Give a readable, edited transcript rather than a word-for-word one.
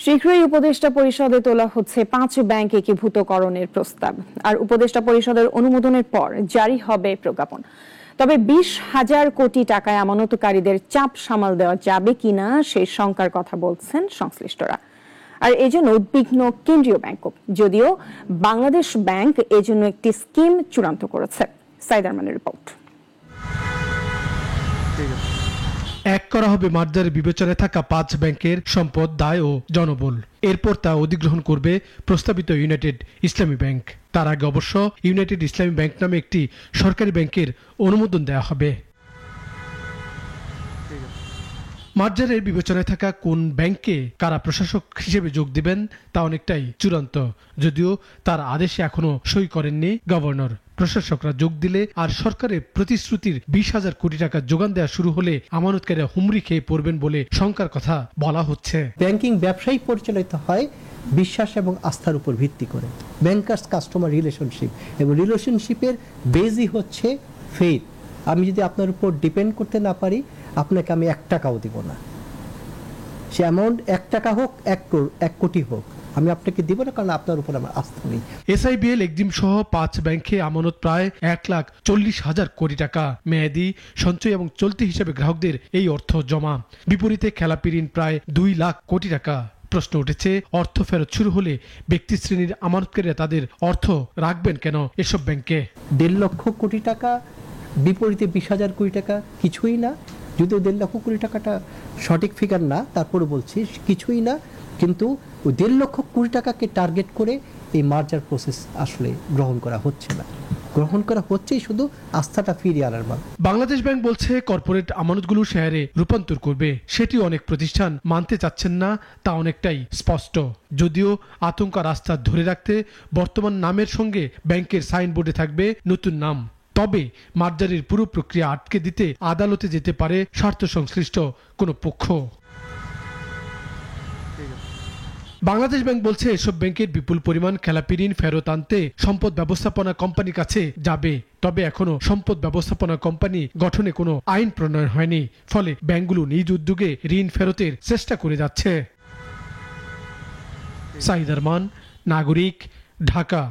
শীঘ্রই উপদেষ্টা পরিষদে তোলা হচ্ছে 5 ব্যাংক একীভূতকরণের প্রস্তাব। আর উপদেষ্টা পরিষদের অনুমোদনের পর জারি হবে প্রজ্ঞাপন। তবে 20,000 কোটি টাকায় আমানতকারীদের চাপ সামাল দেওয়া যাবে কিনা সেই শঙ্কার কথা বলছেন সংশ্লিষ্টরা। আর এজন্য উদ্বিগ্ন কেন্দ্রীয় ব্যাংকও, যদিও বাংলাদেশ ব্যাংক এজন্য একটি স্কিম চূড়ান্ত করেছে। সাইদ আরমানের রিপোর্ট। এক করা হবে মার্জারের বিবেচনায় থাকা 5 ব্যাংকের সম্পদ, দায় ও জনবল। এরপর তা অধিগ্রহণ করবে প্রস্তাবিত ইউনাইটেড ইসলামী ব্যাংক। তার আগে অবশ্য ইউনাইটেড ইসলামী ব্যাংক নামে একটি সরকারি ব্যাংকের অনুমোদন দেওয়া হবে। মার্জারের বিবেচনায় থাকা কোন ব্যাংকে কারা প্রশাসক হিসেবে যোগ দিবেন তা অনেকটাই চূড়ান্ত, যদিও তার আদেশে এখনো সই করেননি গভর্নর। প্রশাসকরা যোগ দিলে আর সরকারের প্রতিশ্রুতির 20,000 কোটি টাকা যোগান দেওয়া শুরু হলে আমানতকারীরা হুমড়ি খেয়ে পড়বেন বলে শঙ্কার কথা বলা হচ্ছে। ব্যাংকিং ব্যবসায়ী পরিচালিত হয় বিশ্বাস এবং আস্থার উপর ভিত্তি করে। ব্যাংকার্স কাস্টমার রিলেশনশিপ, এবং রিলেশনশিপের বেসই হচ্ছে ফেথ। আমি যদি আপনার উপর ডিপেন্ড করতে না পারি, আপনাকে আমি 1 টাকাও দিব না। সে অ্যামাউন্ট 1 টাকা হোক, 1 কোটি হোক, আমি আপনাকে দিব না, কারণ আপনার উপর আমার আস্থা নেই। এসআইবিএল এক্সিম সহ 5 ব্যাংকে আমানত প্রায় 1,40,000 কোটি টাকা। মেয়াদি, সঞ্চয় এবং চলতি হিসেবে গ্রাহকদের এই অর্থ জমা। বিপরীতে খেলাপি ঋণ প্রায় 2 লাখ কোটি টাকা। প্রশ্ন উঠেছে, অর্থ ফেরত শুরু হলে ব্যক্তি শ্রেণীর আমানতকারীরা তাদের অর্থ রাখবেন কেন এসব ব্যাংকে? 1.5 লক্ষ কোটি টাকা বিপরীতে 20,000 কোটি টাকা কিছুই না। যদিও 1.5 লক্ষ কোটি টাকাটা সঠিক ফিগার না, তারপরে বলছি কিছুই না, কিন্তু ওই 1.5 লক্ষ কোটি টাকাকে টার্গেট করে এই মার্জার প্রসেস আসলে গ্রহণ করা হচ্ছে না। গ্রহণ করা হচ্ছেই শুধু আস্থাটা ফিরিয়ে আনার মান। বাংলাদেশ ব্যাংক বলছে কর্পোরেট আমানতগুলো শেয়ারে রূপান্তর করবে। সেটি অনেক প্রতিষ্ঠান মানতে চাচ্ছেন না, তা অনেকটাই স্পষ্ট। যদিও আতঙ্ক রাস্তা ধরে রাখতে বর্তমান নামের সঙ্গে ব্যাংকের সাইনবোর্ডে থাকবে নতুন নাম। তবে মার্জারের পুরো প্রক্রিয়া আটকে দিতে আদালতে যেতে পারে স্বার্থ সংশ্লিষ্ট কোনো পক্ষ। বাংলাদেশ ব্যাংক বলছে এসব ব্যাংকের বিপুল পরিমাণ খেলাপি ঋণ ফেরত আনতে সম্পদ ব্যবস্থাপনা কোম্পানির কাছে যাবে। তবে এখনো সম্পদ ব্যবস্থাপনা কোম্পানি গঠনে কোনো আইন প্রণয়ন হয়নি। ফলে ব্যাংকগুলো নিজ উদ্যোগে ঋণ ফেরতের চেষ্টা করে যাচ্ছে। সাইদ আরমান, নাগরিক, ঢাকা।